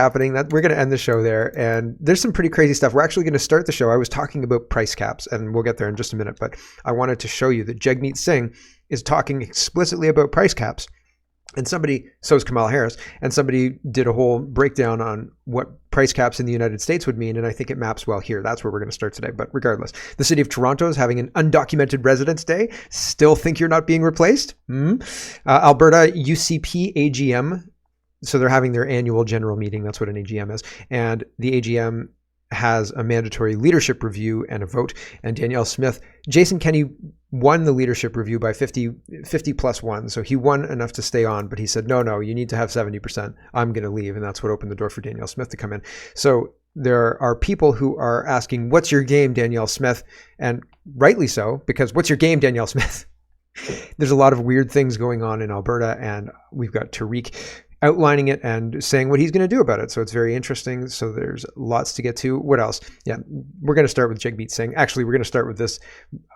happening. That we're going to end the show there, and there's some pretty crazy stuff. We're actually going to start the show. I was talking about price caps, and we'll get there in just a minute, but I wanted to show you that Jagmeet Singh is talking explicitly about price caps. And so is Kamala Harris, and somebody did a whole breakdown on what price caps in the United States would mean, and I think it maps well here. That's where we're going to start today. But regardless, the city of Toronto is having an undocumented residents day. Still think you're not being replaced? Alberta UCP AGM. So they're having their annual general meeting. That's what an AGM is. And the AGM has a mandatory leadership review and a vote. And Danielle Smith, Jason Kenney won the leadership review by 50 plus 1. So he won enough to stay on, but he said, no, you need to have 70%. I'm going to leave. And that's what opened the door for Danielle Smith to come in. So there are people who are asking, what's your game, Danielle Smith? And rightly so, because what's your game, Danielle Smith? There's a lot of weird things going on in Alberta, and we've got Tariq outlining it and saying what he's going to do about it. So it's very interesting. So there's lots to get to. What else? Yeah, we're going to start with Jagmeet Singh. Actually, we're going to start with this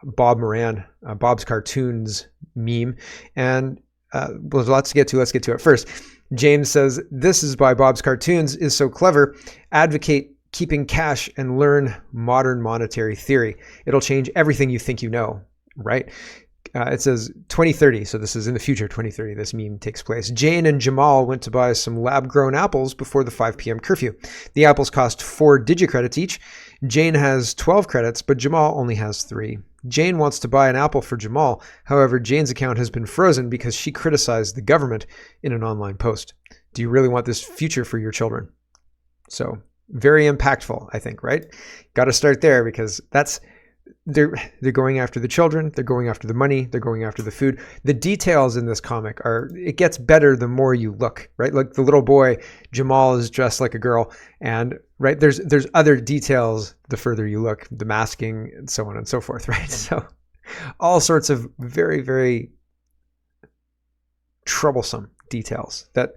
Bob Moran, Bob's Cartoons meme. And there's lots to get to. Let's get to it first. James says, this is why Bob's Cartoons is so clever. Advocate keeping cash and learn modern monetary theory. It'll change everything you think you know, right? It says 2030, so this is in the future, 2030, this meme takes place. Jane and Jamal went to buy some lab-grown apples before the 5 p.m. curfew. The apples cost 4 digicredits each. Jane has 12 credits, but Jamal only has 3. Jane wants to buy an apple for Jamal. However, Jane's account has been frozen because she criticized the government in an online post. Do you really want this future for your children? So, very impactful, I think, right? Got to start there because they're going after the children, they're going after the money, they're going after the food. The details in this comic it gets better the more you look, right? Like the little boy, Jamal, is dressed like a girl, and right, there's other details the further you look, the masking and so on and so forth, right? So all sorts of very, very troublesome details that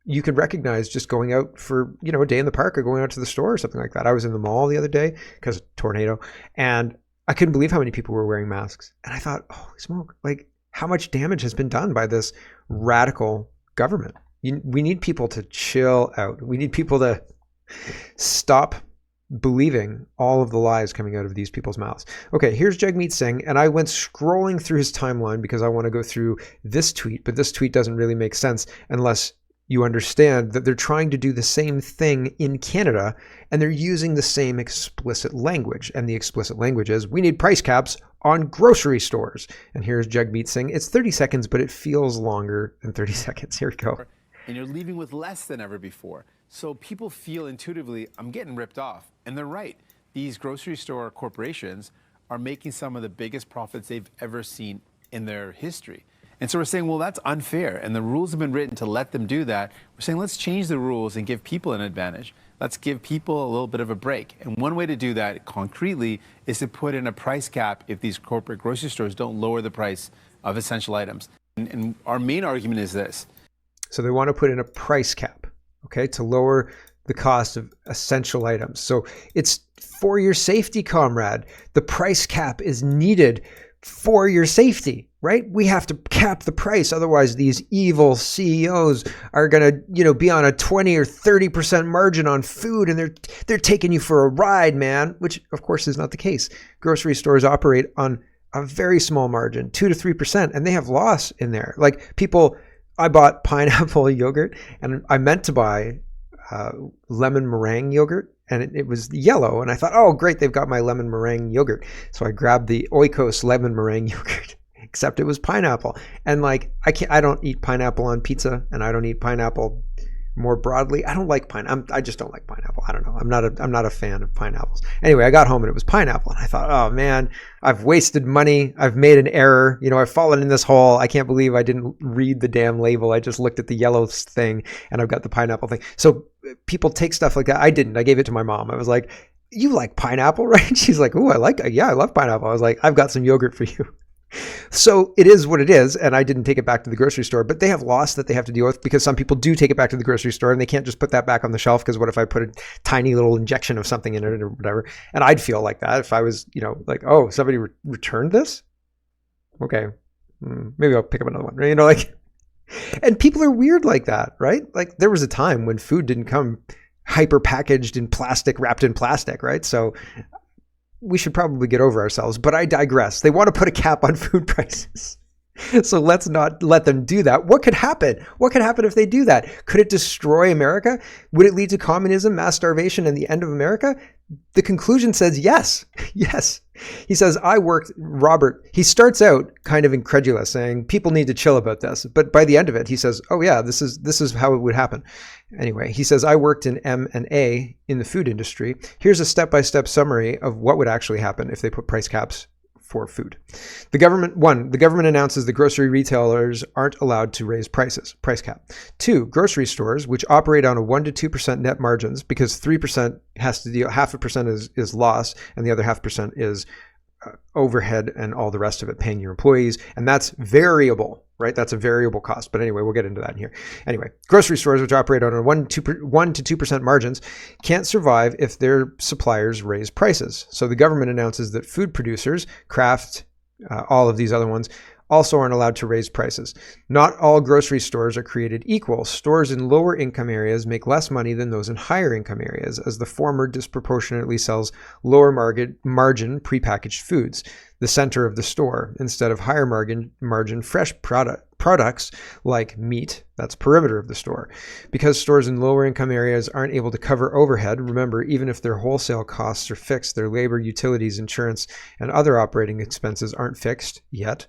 you could recognize just going out for, a day in the park or going out to the store or something like that. I was in the mall the other day because of tornado, and I couldn't believe how many people were wearing masks. And I thought, holy smoke, like how much damage has been done by this radical government? We need people to chill out. We need people to stop believing all of the lies coming out of these people's mouths. Okay, here's Jagmeet Singh, and I went scrolling through his timeline because I want to go through this tweet, but this tweet doesn't really make sense unless you understand that they're trying to do the same thing in Canada, and they're using the same explicit language. And the explicit language is, we need price caps on grocery stores. And here's Jagmeet Singh. It's 30 seconds, but it feels longer than 30 seconds. Here we go. And you're leaving with less than ever before. So people feel intuitively, I'm getting ripped off. And they're right. These grocery store corporations are making some of the biggest profits they've ever seen in their history. And so we're saying, well, that's unfair. And the rules have been written to let them do that. We're saying, let's change the rules and give people an advantage. Let's give people a little bit of a break. And one way to do that concretely is to put in a price cap if these corporate grocery stores don't lower the price of essential items. And our main argument is this. So they want to put in a price cap, okay, to lower the cost of essential items. So it's for your safety, comrade. The price cap is needed for your safety, right? We have to cap the price. Otherwise, these evil CEOs are going to, be on a 20 or 30% margin on food, and they're taking you for a ride, man, which of course is not the case. Grocery stores operate on a very small margin, 2 to 3%, and they have loss in there. Like I bought pineapple yogurt, and I meant to buy lemon meringue yogurt, and it was yellow, and I thought, oh great, they've got my lemon meringue yogurt. So I grabbed the Oikos lemon meringue yogurt, except it was pineapple. And I don't eat pineapple on pizza, and I don't eat pineapple more broadly. I don't like pineapple. I just don't like pineapple. I don't know. I'm not a fan of pineapples. Anyway, I got home and it was pineapple, and I thought, oh man, I've wasted money. I've made an error. I've fallen in this hole. I can't believe I didn't read the damn label. I just looked at the yellow thing, and I've got the pineapple thing. So people take stuff like that. I didn't. I gave it to my mom. I was like, you like pineapple, right? She's like, oh, I love pineapple. I was like, I've got some yogurt for you. So it is what it is, and I didn't take it back to the grocery store, but they have loss that they have to deal with because some people do take it back to the grocery store, and they can't just put that back on the shelf because what if I put a tiny little injection of something in it or whatever? And I'd feel like that if I was, like, oh, somebody returned this? Okay, maybe I'll pick up another one. And people are weird like that, right? Like there was a time when food didn't come hyper packaged in plastic, wrapped in plastic, right? So we should probably get over ourselves, but I digress. They want to put a cap on food prices. So let's not let them do that. What could happen? What could happen if they do that? Could it destroy America? Would it lead to communism, mass starvation, and the end of America? The conclusion says yes. Yes. He says, Robert, he starts out kind of incredulous, saying people need to chill about this. But by the end of it, he says, oh yeah, this is how it would happen. Anyway, he says, I worked in M&A in the food industry. Here's a step-by-step summary of what would actually happen if they put price caps for food. The government announces the grocery retailers aren't allowed to raise prices, price cap. 2, grocery stores, which operate on a 1% to 2% net margins, because 3% has to deal, 0.5% is loss, and the other 0.5% is overhead and all the rest of it, paying your employees. And that's variable, right? That's a variable cost. But anyway, we'll get into that in here. Anyway, grocery stores, which operate on a 1% to 2% margins, can't survive if their suppliers raise prices. So the government announces that food producers, Kraft, all of these other ones, also aren't allowed to raise prices. Not all grocery stores are created equal. Stores in lower income areas make less money than those in higher income areas, as the former disproportionately sells lower margin prepackaged foods, the center of the store, instead of higher margin fresh products like meat, that's perimeter of the store. Because stores in lower income areas aren't able to cover overhead, remember, even if their wholesale costs are fixed, their labor, utilities, insurance, and other operating expenses aren't fixed yet.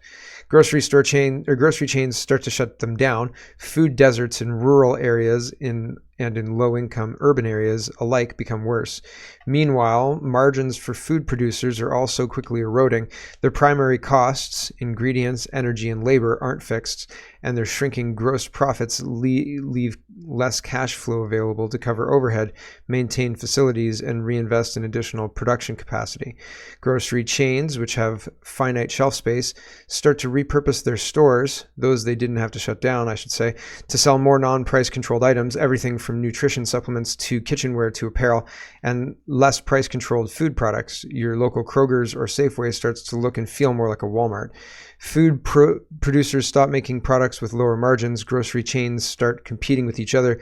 Grocery chains start to shut them down. Food deserts in rural areas and in low-income urban areas alike become worse. Meanwhile, margins for food producers are also quickly eroding. Their primary costs, ingredients, energy, and labor, aren't fixed, and their shrinking gross profits leave less cash flow available to cover overhead, maintain facilities, and reinvest in additional production capacity. Grocery chains, which have finite shelf space, start to repurpose their stores, those they didn't have to shut down, I should say, to sell more non-price controlled items, everything from nutrition supplements to kitchenware to apparel, and less price controlled food products. Your local Kroger's or Safeway starts to look and feel more like a Walmart. Food producers stop making products with lower margins. Grocery chains start competing with each other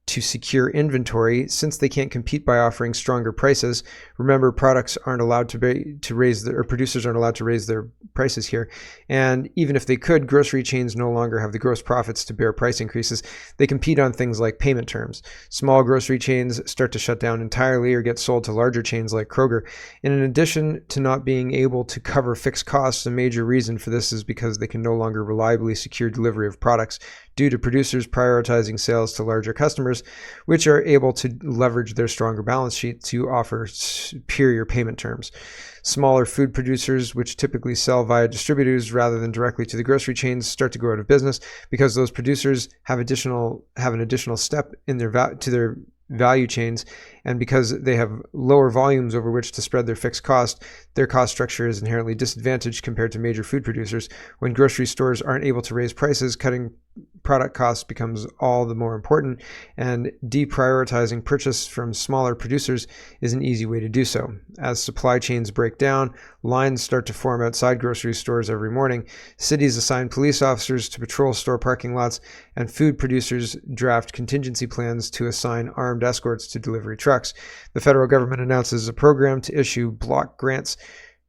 to secure inventory. Since they can't compete by offering stronger prices, remember, producers aren't allowed to raise their prices here. And even if they could, grocery chains no longer have the gross profits to bear price increases. They compete on things like payment terms. Small grocery chains start to shut down entirely or get sold to larger chains like Kroger. And in addition to not being able to cover fixed costs, a major reason for this is because they can no longer reliably secure delivery of products due to producers prioritizing sales to larger customers, which are able to leverage their stronger balance sheet to offer superior payment terms. Smaller food producers, which typically sell via distributors rather than directly to the grocery chains, start to go out of business because those producers have an additional step in their value chains, and because they have lower volumes over which to spread their fixed cost, their cost structure is inherently disadvantaged compared to major food producers. When grocery stores aren't able to raise prices, cutting product costs becomes all the more important, and deprioritizing purchase from smaller producers is an easy way to do so. As supply chains break down, lines start to form outside grocery stores every morning, cities assign police officers to patrol store parking lots, and food producers draft contingency plans to assign armed escorts to delivery trucks. The federal government announces a program to issue block grants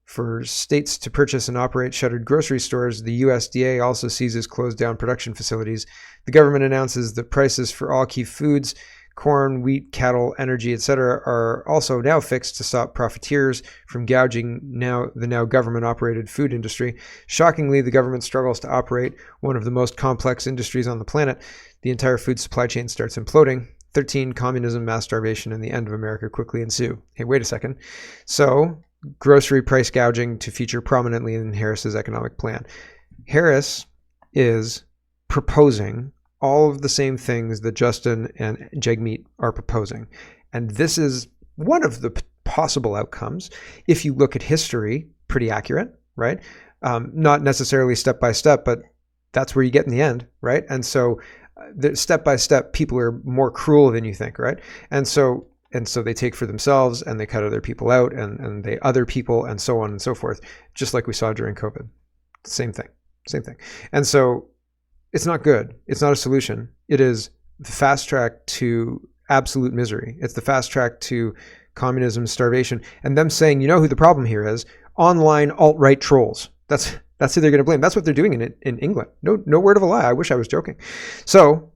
for states to purchase and operate shuttered grocery stores. The USDA also seizes closed down production facilities. The government announces that prices for all key foods, corn, wheat, cattle, energy, etc., are also now fixed to stop profiteers from gouging the now government-operated food industry. Shockingly, the government struggles to operate one of the most complex industries on the planet. The entire food supply chain starts imploding. 13, communism, mass starvation, and the end of America quickly ensue. Hey, wait a second. So, grocery price gouging to feature prominently in Harris's economic plan. Harris is proposing all of the same things that Justin and Jagmeet are proposing. And this is one of the possible outcomes. If you look at history, pretty accurate, right? Not necessarily step by step, but that's where you get in the end, right? And so step by step, people are more cruel than you think, right? And so they take for themselves and they cut other people out and they other people and so on and so forth, just like we saw during COVID. Same thing. And so It's not good. It's not a solution. It is the fast track to absolute misery. It's the fast track to communism, starvation, and them saying, you know who the problem here is? Online alt-right trolls. That's who they're going to blame. That's what they're doing in England. No word of a lie. I wish I was joking. So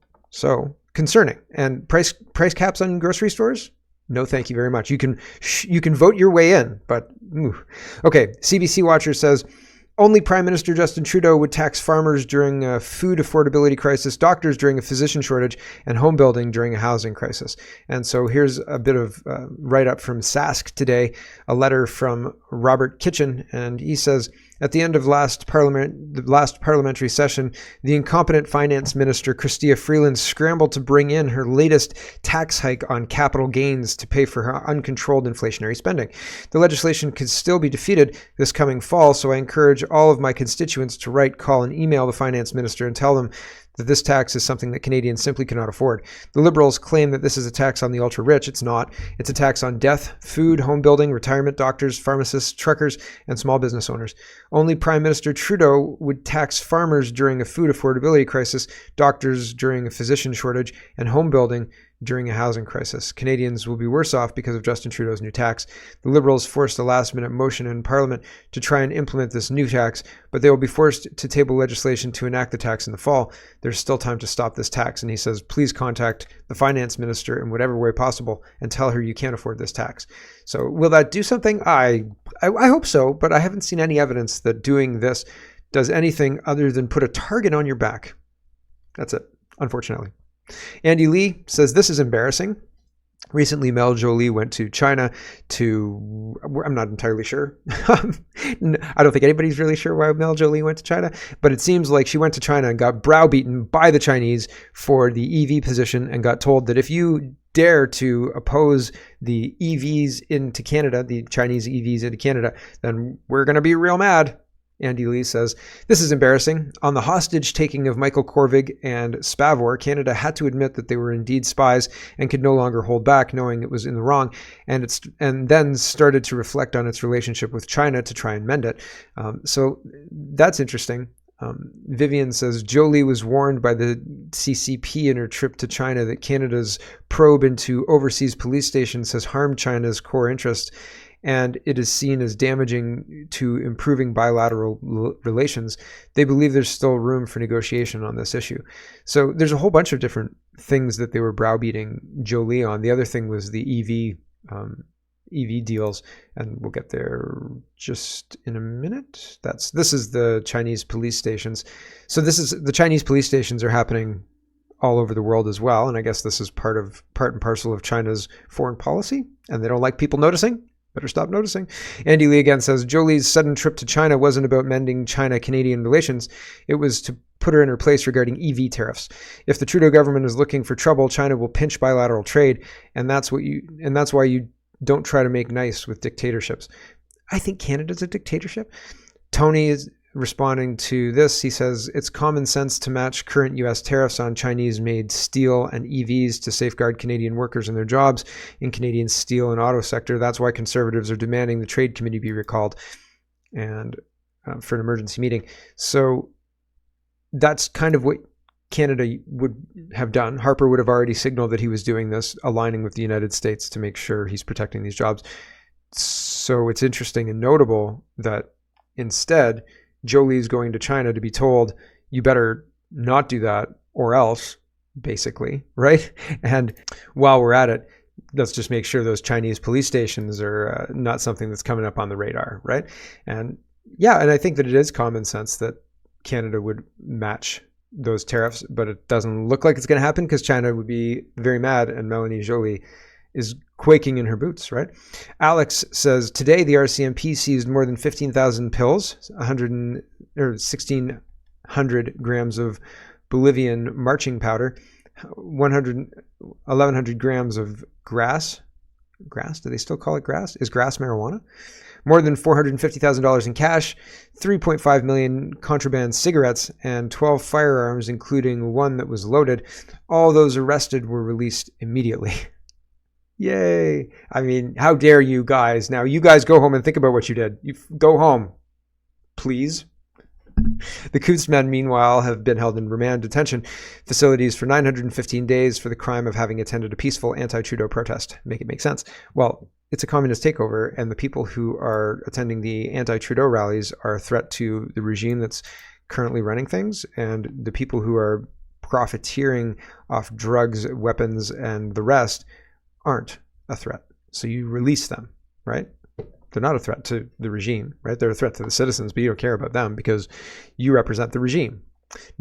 concerning. And price caps on grocery stores? No, thank you very much. You can vote your way in, but okay. CBC Watcher says only Prime Minister Justin Trudeau would tax farmers during a food affordability crisis, doctors during a physician shortage, and home building during a housing crisis. And so here's a bit of write-up from Sask today, a letter from Robert Kitchen, and he says, at the end of the last parliamentary session, the incompetent finance minister, Chrystia Freeland, scrambled to bring in her latest tax hike on capital gains to pay for her uncontrolled inflationary spending. The legislation could still be defeated this coming fall, so I encourage all of my constituents to write, call, and email the finance minister and tell them that this tax is something that Canadians simply cannot afford. The Liberals claim that this is a tax on the ultra-rich. It's not. It's a tax on death, food, home building, retirement, doctors, pharmacists, truckers, and small business owners. Only Prime Minister Trudeau would tax farmers during a food affordability crisis, doctors during a physician shortage, and home building during a housing crisis. Canadians will be worse off because of Justin Trudeau's new tax. The Liberals forced a last-minute motion in Parliament to try and implement this new tax, but they will be forced to table legislation to enact the tax in the fall. There's still time to stop this tax, and he says, please contact the finance minister in whatever way possible and tell her you can't afford this tax. So will that do something? I hope so, but I haven't seen any evidence that doing this does anything other than put a target on your back. That's it, unfortunately. Andy Lee says this is embarrassing. Recently, Mel Jolie went to China I'm not entirely sure. I don't think anybody's really sure why Mel Jolie went to China, but it seems like she went to China and got browbeaten by the Chinese for the EV position and got told that if you dare to oppose the EVs into Canada, the Chinese EVs into Canada, then we're going to be real mad. Andy Lee says, this is embarrassing. On the hostage taking of Michael Korvig and Spavor, Canada had to admit that they were indeed spies and could no longer hold back, knowing it was in the wrong, and then started to reflect on its relationship with China to try and mend it. So that's interesting. Vivian says, Jolie was warned by the CCP in her trip to China that Canada's probe into overseas police stations has harmed China's core interest, and it is seen as damaging to improving bilateral relations. They believe there's still room for negotiation on this issue. So there's a whole bunch of different things that they were browbeating Jolie on. The other thing was the EV deals, and we'll get there just in a minute. This is the Chinese police stations. So the Chinese police stations are happening all over the world as well, and I guess this is part and parcel of China's foreign policy, and they don't like people noticing. Better stop noticing. Andy Lee again says, Jolie's sudden trip to China wasn't about mending China-Canadian relations. It was to put her in her place regarding EV tariffs. If the Trudeau government is looking for trouble, China will pinch bilateral trade, and that's why you don't try to make nice with dictatorships. I think Canada's a dictatorship. Tony is responding to this. He says, it's common sense to match current U.S. tariffs on Chinese-made steel and EVs to safeguard Canadian workers and their jobs in Canadian steel and auto sector. That's why Conservatives are demanding the Trade Committee be recalled and for an emergency meeting. So that's kind of what Canada would have done. Harper would have already signaled that he was doing this, aligning with the United States to make sure he's protecting these jobs. So it's interesting and notable that instead, Jolie's going to China to be told, you better not do that or else, basically, right? And while we're at it, let's just make sure those Chinese police stations are not something that's coming up on the radar, right? And yeah, and I think that it is common sense that Canada would match those tariffs, but it doesn't look like it's going to happen because China would be very mad and Melanie Jolie is quaking in her boots, right? Alex says, today the RCMP seized more than 15,000 pills, 1,600 grams of Bolivian marching powder, 1,100 grams of grass. Grass? Do they still call it grass? Is grass marijuana? More than $450,000 in cash, 3.5 million contraband cigarettes, and 12 firearms, including one that was loaded. All those arrested were released immediately. Yay. I mean, how dare you guys? Now, you guys go home and think about what you did. You go home, please. The Coots men, meanwhile, have been held in remand detention facilities for 915 days for the crime of having attended a peaceful anti-Trudeau protest. Make it make sense. Well, it's a communist takeover, and the people who are attending the anti-Trudeau rallies are a threat to the regime that's currently running things, and the people who are profiteering off drugs, weapons, and the rest aren't a threat. So you release them, right? They're not a threat to the regime, right? They're a threat to the citizens, but you don't care about them because you represent the regime.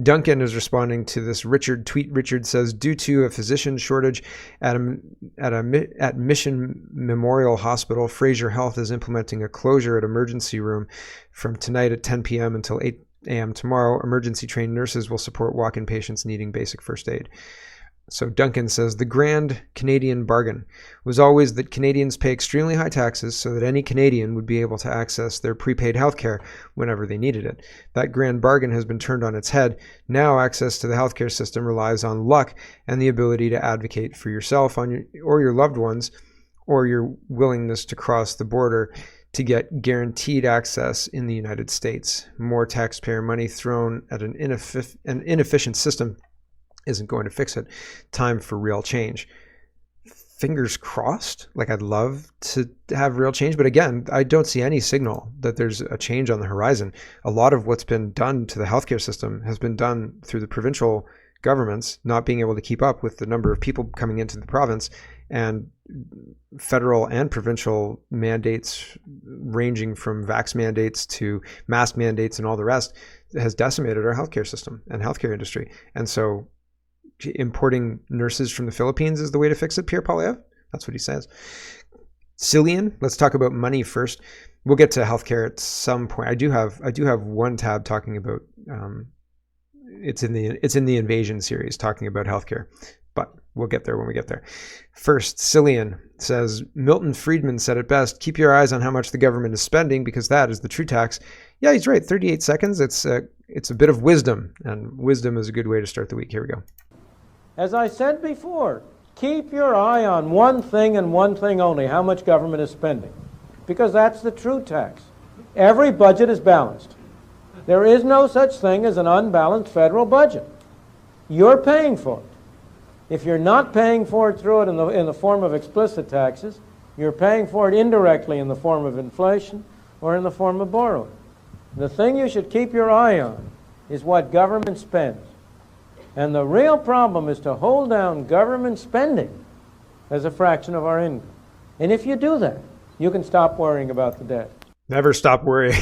Duncan is responding to this Richard tweet. Richard says, due to a physician shortage at Mission Memorial Hospital, Fraser Health is implementing a closure at emergency room from tonight at 10 p.m. until 8 a.m. tomorrow. Emergency trained nurses will support walk-in patients needing basic first aid. So Duncan says, the grand Canadian bargain was always that Canadians pay extremely high taxes so that any Canadian would be able to access their prepaid healthcare whenever they needed it. That grand bargain has been turned on its head. Now access to the healthcare system relies on luck and the ability to advocate for yourself or your loved ones, or your willingness to cross the border to get guaranteed access in the United States. More taxpayer money thrown at an inefficient system isn't going to fix it. Time for real change. Fingers crossed. Like, I'd love to have real change, but again, I don't see any signal that there's a change on the horizon. A lot of what's been done to the healthcare system has been done through the provincial governments not being able to keep up with the number of people coming into the province, and federal and provincial mandates ranging from vax mandates to mask mandates and all the rest has decimated our healthcare system and healthcare industry. And so importing nurses from the Philippines is the way to fix it, Pierre Poilievre? That's what he says. Cillian, let's talk about money first. We'll get to healthcare at some point. I do have one tab talking about it's in the invasion series talking about healthcare, but we'll get there when we get there. First, Cillian says, Milton Friedman said it best, keep your eyes on how much the government is spending because that is the true tax. Yeah, he's right. 38 seconds. It's a bit of wisdom, and wisdom is a good way to start the week. Here we go. As I said before, keep your eye on one thing and one thing only, how much government is spending, because that's the true tax. Every budget is balanced. There is no such thing as an unbalanced federal budget. You're paying for it. If you're not paying for it through it in the form of explicit taxes, you're paying for it indirectly in the form of inflation or in the form of borrowing. The thing you should keep your eye on is what government spends. And the real problem is to hold down government spending as a fraction of our income. And if you do that, you can stop worrying about the debt. Never stop worrying.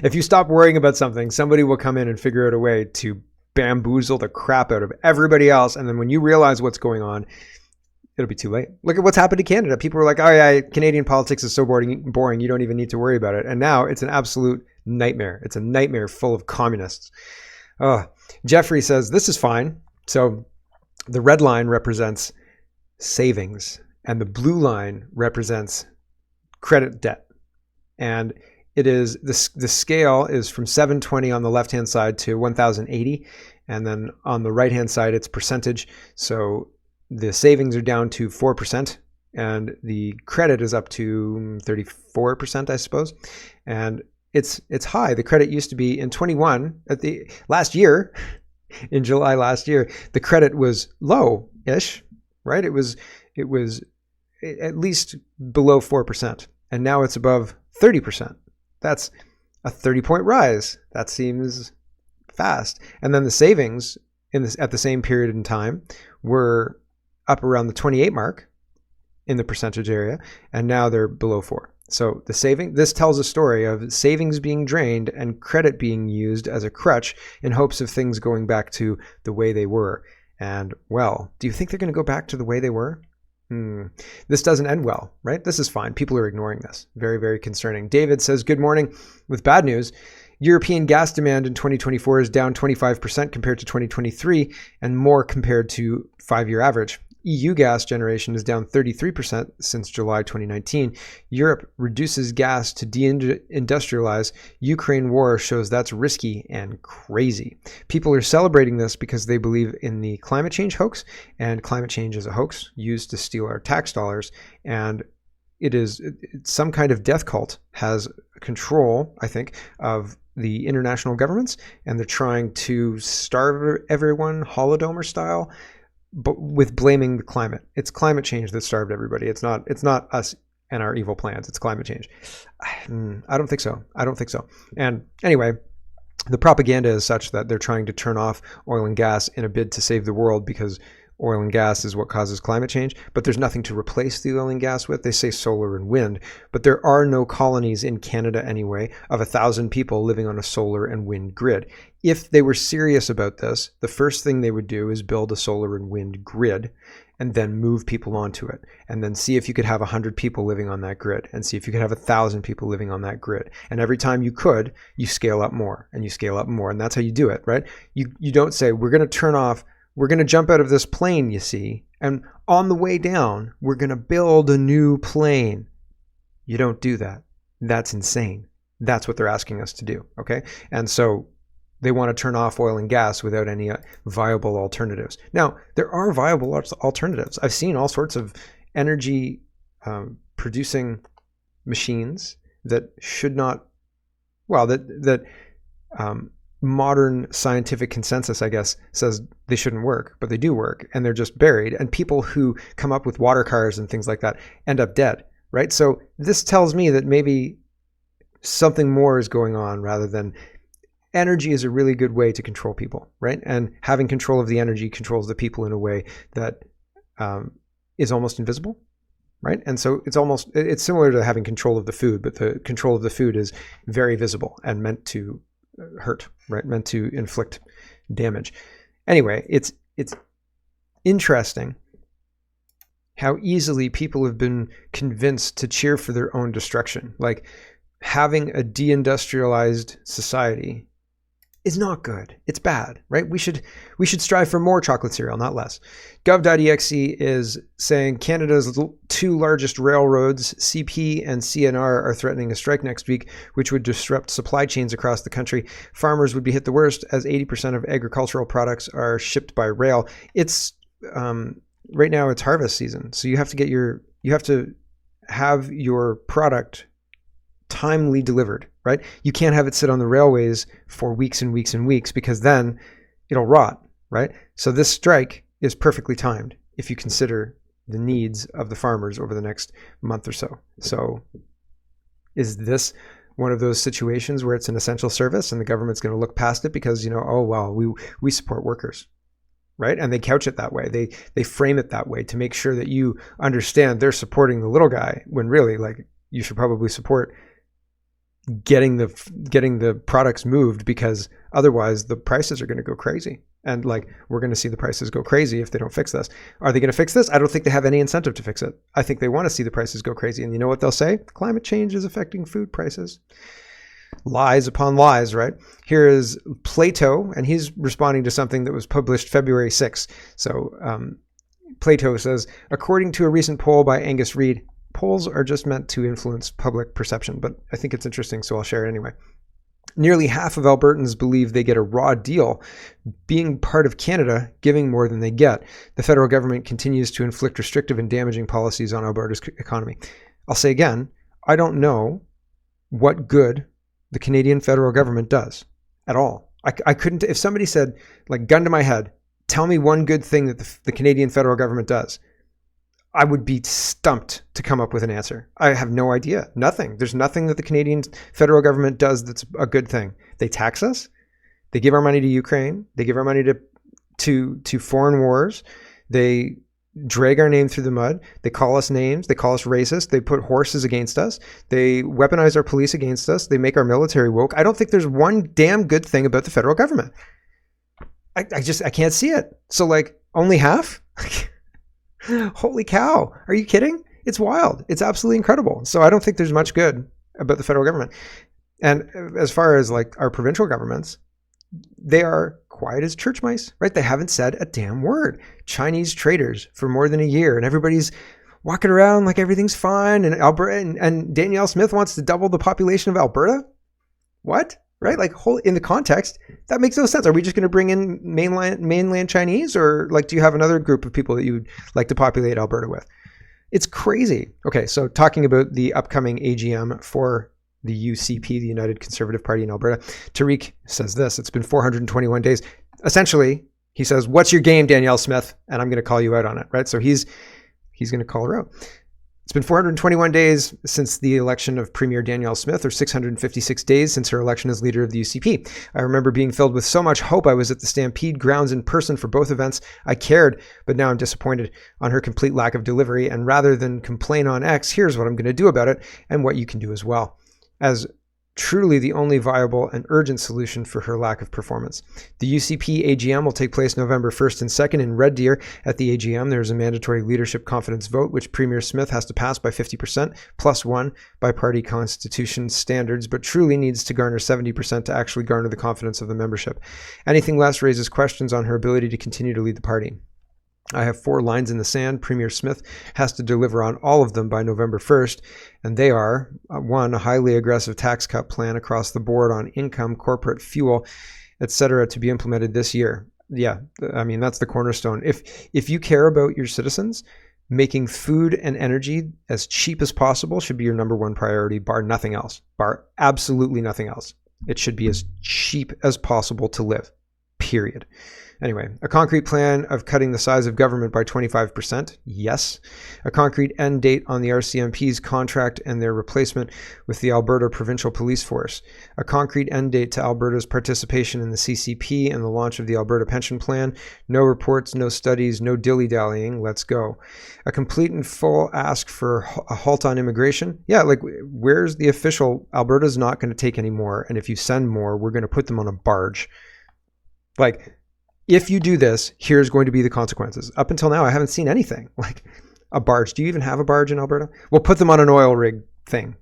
If you stop worrying about something, somebody will come in and figure out a way to bamboozle the crap out of everybody else. And then when you realize what's going on, it'll be too late. Look at what's happened to Canada. People were like, oh yeah, Canadian politics is so boring. You don't even need to worry about it. And now it's an absolute nightmare. It's a nightmare full of communists. Jeffrey says, this is fine. So the red line represents savings and the blue line represents credit debt. And it is the scale is from 720 on the left-hand side to 1,080. And then on the right-hand side, it's percentage. So the savings are down to 4% and the credit is up to 34%, I suppose. And it's high. The credit used to be in 21 at the last year, in July last year, the credit was low-ish, right? It was at least below 4%, and now it's above 30%. That's a 30-point rise. That seems fast. And then the savings at the same period in time were up around the 28 mark in the percentage area, and now they're below 4. So this tells a story of savings being drained and credit being used as a crutch in hopes of things going back to the way they were. And, well, do you think they're going to go back to the way they were? This doesn't end well, right? This is fine. People are ignoring this. Very, very concerning. David says, good morning. With bad news, European gas demand in 2024 is down 25% compared to 2023 and more compared to 5-year average. EU gas generation is down 33% since July 2019. Europe reduces gas to deindustrialize. Ukraine war shows that's risky and crazy. People are celebrating this because they believe in the climate change hoax, and climate change is a hoax used to steal our tax dollars. And it's some kind of death cult has control, I think, of the international governments, and they're trying to starve everyone Holodomor style, but with blaming the climate. It's climate change that starved everybody. It's not us and our evil plans. It's climate change. I don't think so. And anyway, the propaganda is such that they're trying to turn off oil and gas in a bid to save the world because oil and gas is what causes climate change, but there's nothing to replace the oil and gas with. They say solar and wind, but there are no colonies in Canada anyway of 1,000 people living on a solar and wind grid. If they were serious about this, the first thing they would do is build a solar and wind grid and then move people onto it, and then see if you could have 100 people living on that grid, and see if you could have 1,000 people living on that grid. And every time you could, you scale up more, and you scale up more, and that's how you do it, right? You don't say, we're going to jump out of this plane, you see, and on the way down, we're going to build a new plane. You don't do that. That's insane. That's what they're asking us to do, okay? And so they want to turn off oil and gas without any viable alternatives. Now, there are viable alternatives. I've seen all sorts of energy producing machines that should not, well, that modern scientific consensus, I guess, says they shouldn't work, but they do work, and they're just buried. And people who come up with water cars and things like that end up dead, right? So this tells me that maybe something more is going on rather than energy is a really good way to control people, right? And having control of the energy controls the people in a way that is almost invisible, right? And so it's similar to having control of the food, but the control of the food is very visible and meant to hurt, right? Meant to inflict damage. Anyway, it's interesting how easily people have been convinced to cheer for their own destruction. Like, having a deindustrialized society is not good. It's bad, right? We should strive for more chocolate cereal, not less. Gov.exe is saying Canada's two largest railroads, CP and CNR, are threatening a strike next week, which would disrupt supply chains across the country. Farmers would be hit the worst, as 80% of agricultural products are shipped by rail. It's right now it's harvest season, so you have to have your product timely delivered, right? You can't have it sit on the railways for weeks and weeks and weeks, because then it'll rot, right? So this strike is perfectly timed if you consider the needs of the farmers over the next month or so. So is this one of those situations where it's an essential service and the government's going to look past it because, oh, well, we support workers, right? And they couch it that way. They frame it that way to make sure that you understand they're supporting the little guy, when really, like, you should probably support getting the products moved, because otherwise the prices are going to go crazy. And like, we're going to see the prices go crazy if they don't fix this. Are they going to fix this? I don't think they have any incentive to fix it. I think they want to see the prices go crazy. And you know what they'll say? Climate change is affecting food prices. Lies upon lies, right? Here is Plato, and he's responding to something that was published February 6th. So Plato says, according to a recent poll by Angus Reid, polls are just meant to influence public perception, but I think it's interesting, so I'll share it anyway. Nearly half of Albertans believe they get a raw deal being part of Canada, giving more than they get. The federal government continues to inflict restrictive and damaging policies on Alberta's economy. I'll say again, I don't know what good the Canadian federal government does at all. I couldn't, if somebody said, like, gun to my head, tell me one good thing that the Canadian federal government does, I would be stumped to come up with an answer. I have no idea. Nothing. There's nothing that the Canadian federal government does that's a good thing. They tax us. They give our money to Ukraine. They give our money to foreign wars. They drag our name through the mud. They call us names. They call us racist. They put horses against us. They weaponize our police against us. They make our military woke. I don't think there's one damn good thing about the federal government. I can't see it. So, like, only half? Holy cow. Are you kidding? It's wild. It's absolutely incredible. So I don't think there's much good about the federal government. And as far as like our provincial governments, they are quiet as church mice, right? They haven't said a damn word. Chinese traders for more than a year, and everybody's walking around like everything's fine. And Alberta and Danielle Smith wants to double the population of Alberta. What? Right? Like, in the context, that makes no sense. Are we just going to bring in mainland Chinese, or like, do you have another group of people that you would like to populate Alberta with? It's crazy. Okay, so talking about the upcoming AGM for the UCP, the United Conservative Party in Alberta. Tariq says this, it's been 421 days. Essentially, he says, what's your game, Danielle Smith? And I'm going to call you out on it, right? So he's going to call her out. It's been 421 days since the election of Premier Danielle Smith, or 656 days since her election as leader of the UCP. I remember being filled with so much hope. I was at the Stampede grounds in person for both events. I cared, but now I'm disappointed on her complete lack of delivery. And rather than complain on X, here's what I'm going to do about it and what you can do as well, as truly the only viable and urgent solution for her lack of performance. The UCP AGM will take place November 1st and 2nd in Red Deer. At the AGM, there is a mandatory leadership confidence vote, which Premier Smith has to pass by 50% plus 1 by party constitution standards, but truly needs to garner 70% to actually garner the confidence of the membership. Anything less raises questions on her ability to continue to lead the party. I have 4 lines in the sand. Premier Smith has to deliver on all of them by November 1st, and they are, 1, a highly aggressive tax cut plan across the board on income, corporate, fuel, etc., to be implemented this year. Yeah, I mean, that's the cornerstone. If you care about your citizens, making food and energy as cheap as possible should be your number 1 priority, bar nothing else, bar absolutely nothing else. It should be as cheap as possible to live, period. Anyway, a concrete plan of cutting the size of government by 25%, yes. A concrete end date on the RCMP's contract and their replacement with the Alberta Provincial Police Force. A concrete end date to Alberta's participation in the CCP and the launch of the Alberta Pension Plan. No reports, no studies, no dilly-dallying. Let's go. A complete and full ask for a halt on immigration. Yeah, like, where's the official? Alberta's not going to take any more, and if you send more, we're going to put them on a barge. Like, if you do this, here's going to be the consequences. Up until now, I haven't seen anything. Like a barge. Do you even have a barge in Alberta? We'll put them on an oil rig thing.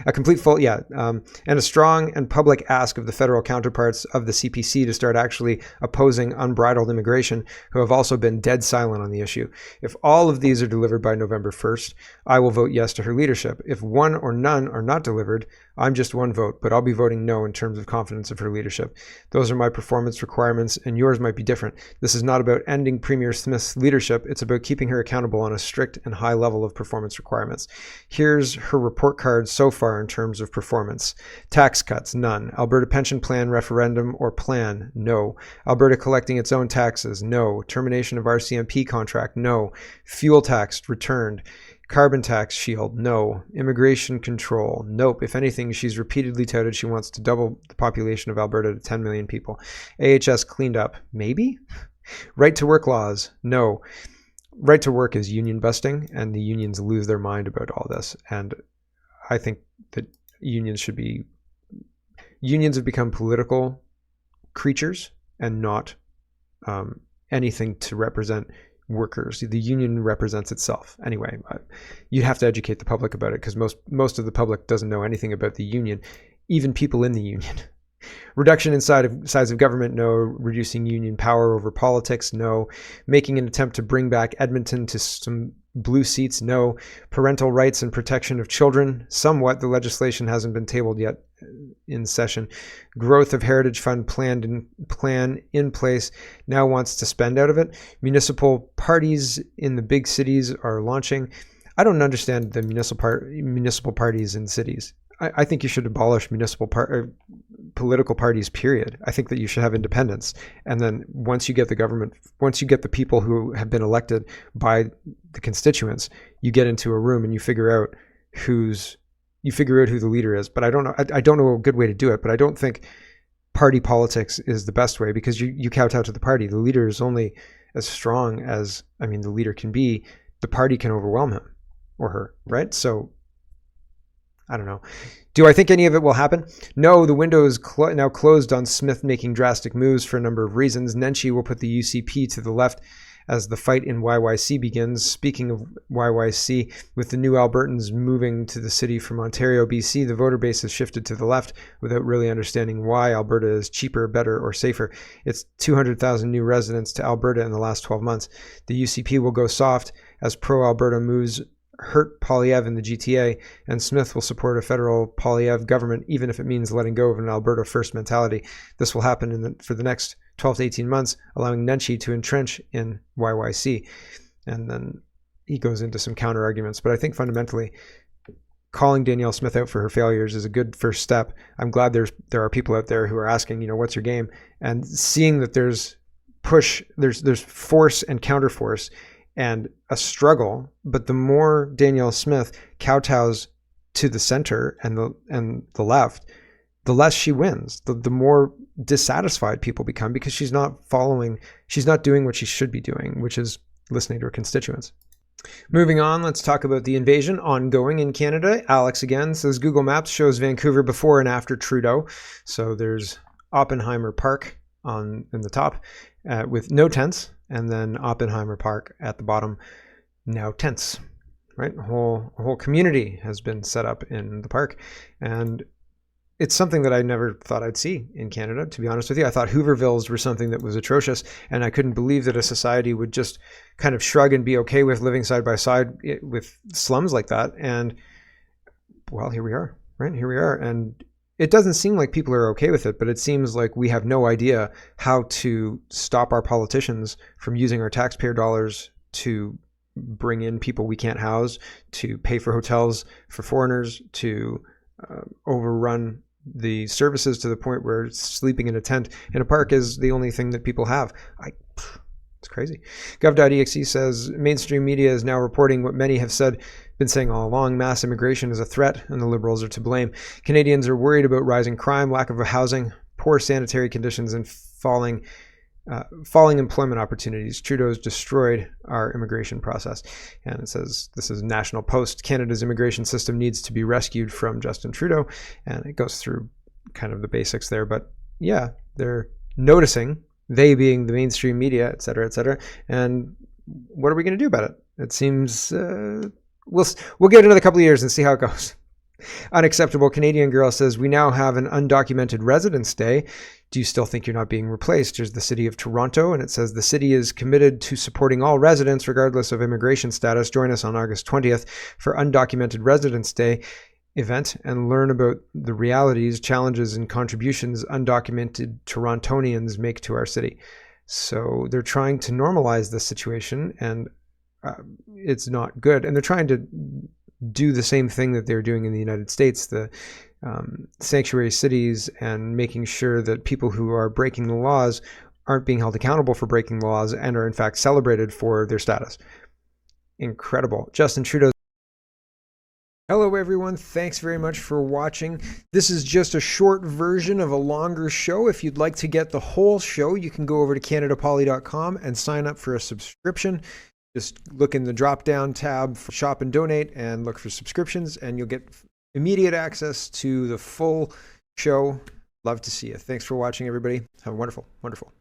A complete full, and a strong and public ask of the federal counterparts of the CPC to start actually opposing unbridled immigration, who have also been dead silent on the issue. If all of these are delivered by November 1st, I will vote yes to her leadership. If one or none are not delivered, I'm just 1 vote, but I'll be voting no in terms of confidence of her leadership. Those are my performance requirements, and yours might be different. This is not about ending Premier Smith's leadership. It's about keeping her accountable on a strict and high level of performance requirements. Here's her report card so far in terms of performance. Tax cuts, none. Alberta Pension Plan referendum or plan, no. Alberta collecting its own taxes, no. Termination of RCMP contract, no. Fuel tax returned. Carbon tax shield, no. Immigration control, nope. If anything, she's repeatedly touted she wants to double the population of Alberta to 10 million people. AHS cleaned up, maybe? Right to work laws, no. Right to work is union busting, and the unions lose their mind about all this. And I think that unions have become political creatures and not anything to represent workers. The union represents itself. Anyway, you have to educate the public about it, because most of the public doesn't know anything about the union, even people in the union. Reduction in size of government, no. Reducing union power over politics, no. Making an attempt to bring back Edmonton to some blue seats, no. Parental rights and protection of children, somewhat. The legislation hasn't been tabled yet in session. Growth of Heritage Fund plan in place, now wants to spend out of it. Municipal parties in the big cities are launching. I don't understand the municipal parties in cities. I think you should abolish political parties, period. I think that you should have independence. And then once you get the people who have been elected by the constituents, you get into a room and you figure out who the leader is. But I don't know a good way to do it, but I don't think party politics is the best way, because you kowtow to the party. The leader is only as strong as, the leader can be. The party can overwhelm him or her, right? So I don't know. Do I think any of it will happen? No, the window is now closed on Smith making drastic moves for a number of reasons. Nenshi will put the UCP to the left as the fight in YYC begins. Speaking of YYC, with the new Albertans moving to the city from Ontario, BC, the voter base has shifted to the left without really understanding why Alberta is cheaper, better, or safer. It's 200,000 new residents to Alberta in the last 12 months. The UCP will go soft as pro-Alberta moves hurt Poilievre in the GTA, and Smith will support a federal Poilievre government, even if it means letting go of an Alberta first mentality. This will happen for the next 12 to 18 months, allowing Nenshi to entrench in YYC. And then he goes into some counter arguments. But I think fundamentally, calling Danielle Smith out for her failures is a good first step. I'm glad there are people out there who are asking, what's your game? And seeing that there's force and counterforce and a struggle. But the more Danielle Smith kowtows to the center and the left, the less she wins, the more dissatisfied people become, because she's not doing what she should be doing, which is listening to her constituents. Moving on, let's talk about the invasion ongoing in Canada. Alex again says Google Maps shows Vancouver before and after Trudeau. So there's Oppenheimer Park in the top with no tents, and then Oppenheimer Park at the bottom, now tents. Right, a whole community has been set up in the park, and it's something that I never thought I'd see in Canada, to be honest with you. I thought Hoovervilles were something that was atrocious, and I couldn't believe that a society would just kind of shrug and be okay with living side by side with slums like that. And well, here we are, right? Here we are. And it doesn't seem like people are okay with it, but it seems like we have no idea how to stop our politicians from using our taxpayer dollars to bring in people we can't house, to pay for hotels for foreigners, to overrun the services to the point where sleeping in a tent in a park is the only thing that people have. It's crazy. Gov.exe says mainstream media is now reporting what many have been saying all along: mass immigration is a threat and the Liberals are to blame. Canadians are worried about rising crime, lack of housing, poor sanitary conditions, and falling employment opportunities. Trudeau's destroyed our immigration process. And it says, this is National Post, Canada's immigration system needs to be rescued from Justin Trudeau. And it goes through kind of the basics there. But yeah, they're noticing, they being the mainstream media, et cetera, and what are we going to do about it? It seems we'll get another couple of years and see how it goes. Unacceptable Canadian Girl says, we now have an undocumented residence day. Do you still think you're not being replaced? Here's the city of Toronto, and it says the city is committed to supporting all residents regardless of immigration status. Join us on August 20th for Undocumented Residence Day event and learn about the realities, challenges, and contributions undocumented Torontonians make to our city. So they're trying to normalize this situation, and it's not good. And they're trying to do the same thing that they're doing in the United States, the sanctuary cities, and making sure that people who are breaking the laws aren't being held accountable for breaking the laws and are in fact celebrated for their status. Incredible. Justin Trudeau. Hello everyone, thanks very much for watching. This is just a short version of a longer show. If you'd like to get the whole show, you can go over to canadapoly.com and sign up for a subscription. Just look in the drop-down tab for Shop and Donate and look for subscriptions, and you'll get immediate access to the full show. Love to see you. Thanks for watching, everybody. Have a wonderful, wonderful